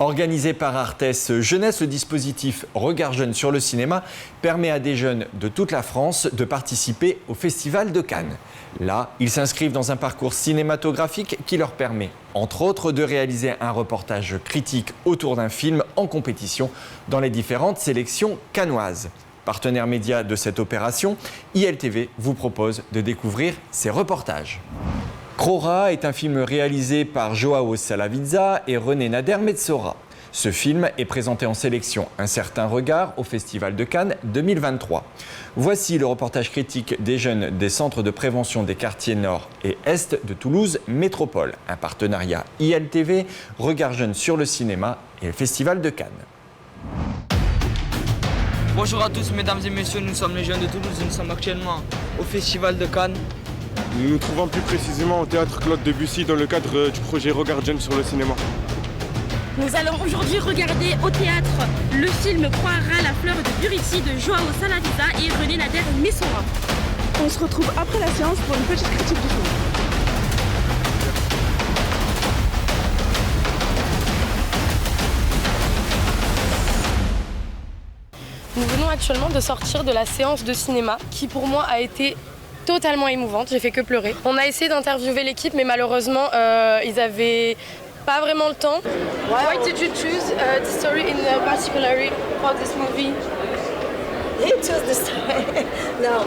Organisé par Artes Jeunesse, le dispositif Regard Jeune sur le cinéma permet à des jeunes de toute la France de participer au Festival de Cannes. Là, ils s'inscrivent dans un parcours cinématographique qui leur permet, entre autres, de réaliser un reportage critique autour d'un film en compétition dans les différentes sélections cannoises. Partenaire média de cette opération, ILTV vous propose de découvrir ces reportages. Crora est un film réalisé par Joao Salaviza et René Nader-Metsora. Ce film est présenté en sélection Un certain regard au Festival de Cannes 2023. Voici le reportage critique des jeunes des centres de prévention des quartiers nord et est de Toulouse Métropole. Un partenariat ILTV, Regard Jeune sur le cinéma et le Festival de Cannes. Bonjour à tous mesdames et messieurs, nous sommes les jeunes de Toulouse et nous sommes actuellement au Festival de Cannes. Nous nous trouvons plus précisément au théâtre Claude Debussy dans le cadre du projet Regard Jeune sur le cinéma. Nous allons aujourd'hui regarder au théâtre le film Crora, la fleur de Buricy de Joao Salaviza et René Nader-Metsora. On se retrouve après la séance pour une petite critique du film. Nous venons actuellement de sortir de la séance de cinéma qui pour moi a été totalement émouvante, j'ai fait que pleurer. On a essayé d'interviewer l'équipe mais malheureusement ils avaient pas vraiment le temps. Why did you choose this story in particular for this movie? He chose the story. No,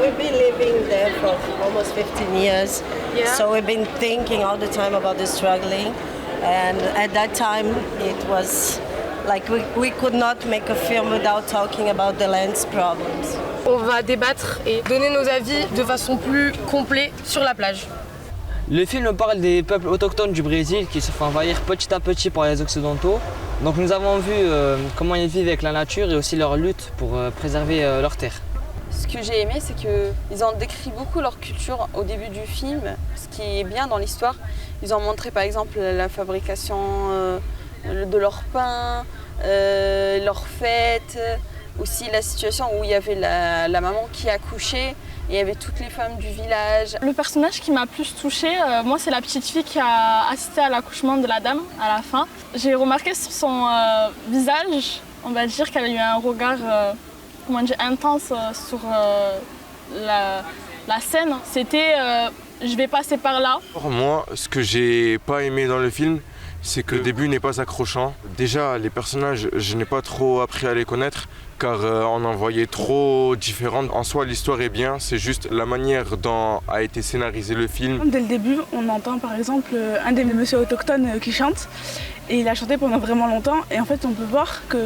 we've been living there for almost 15 years. Yeah. So we've been thinking all the time about the struggling. And at that time it was like we could not make a film without talking about the land's problems. On va débattre et donner nos avis de façon plus complète sur la plage. Le film parle des peuples autochtones du Brésil qui se font envahir petit à petit par les Occidentaux. Donc nous avons vu comment ils vivent avec la nature et aussi leur lutte pour préserver leurs terres. Ce que j'ai aimé, c'est qu'ils ont décrit beaucoup leur culture au début du film, ce qui est bien dans l'histoire. Ils ont montré par exemple la fabrication de leur pain, leurs fêtes, aussi la situation où il y avait la maman qui accouchait. Il y avait toutes les femmes du village. Le personnage qui m'a plus touchée, moi, c'est la petite fille qui a assisté à l'accouchement de la dame à la fin. J'ai remarqué sur son visage, on va dire qu'elle a eu un regard intense sur la scène. C'était je vais passer par là. Pour moi, ce que j'ai pas aimé dans le film, c'est que le début n'est pas accrochant. Déjà, les personnages, je n'ai pas trop appris à les connaître car on en voyait trop différentes. En soi, l'histoire est bien, c'est juste la manière dont a été scénarisé le film. Dès le début, on entend par exemple un des messieurs autochtones qui chante et il a chanté pendant vraiment longtemps et en fait on peut voir que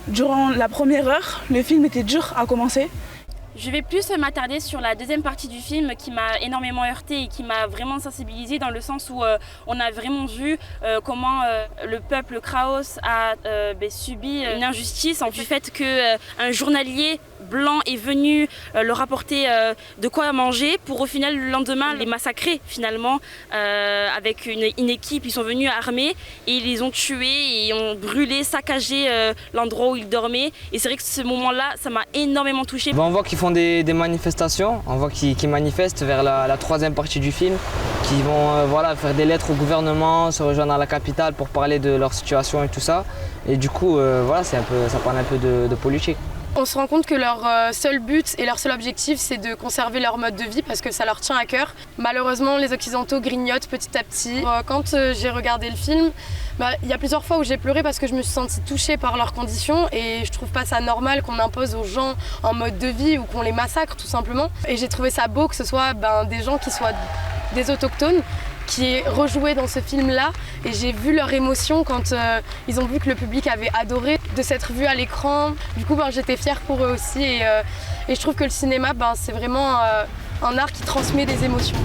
durant la première heure, le film était dur à commencer. Je vais plus m'attarder sur la deuxième partie du film qui m'a énormément heurtée et qui m'a vraiment sensibilisée dans le sens où on a vraiment vu comment le peuple Kraos a subi une injustice du fait qu'un journalier blanc est venu leur apporter de quoi manger pour au final le lendemain les massacrer finalement avec une équipe. Ils sont venus armés et ils les ont tués et ont brûlé, saccagé l'endroit où ils dormaient et c'est vrai que ce moment-là ça m'a énormément touchée. On voit qu'ils font des manifestations, on voit qu'ils manifestent vers la troisième partie du film, qui vont faire des lettres au gouvernement, se rejoindre à la capitale pour parler de leur situation et tout ça. Et du coup, ça parle un peu de politique. On se rend compte que leur seul but et leur seul objectif, c'est de conserver leur mode de vie parce que ça leur tient à cœur. Malheureusement, les Occidentaux grignotent petit à petit. Quand j'ai regardé le film, il y a plusieurs fois où j'ai pleuré parce que je me suis sentie touchée par leurs conditions et je trouve pas ça normal qu'on impose aux gens en mode de vie ou qu'on les massacre tout simplement. Et j'ai trouvé ça beau que ce soit des gens qui soient des autochtones qui est rejoué dans ce film-là et j'ai vu leur émotion quand ils ont vu que le public avait adoré de s'être vu à l'écran. Du coup, j'étais fière pour eux aussi et je trouve que le cinéma, c'est vraiment un art qui transmet des émotions.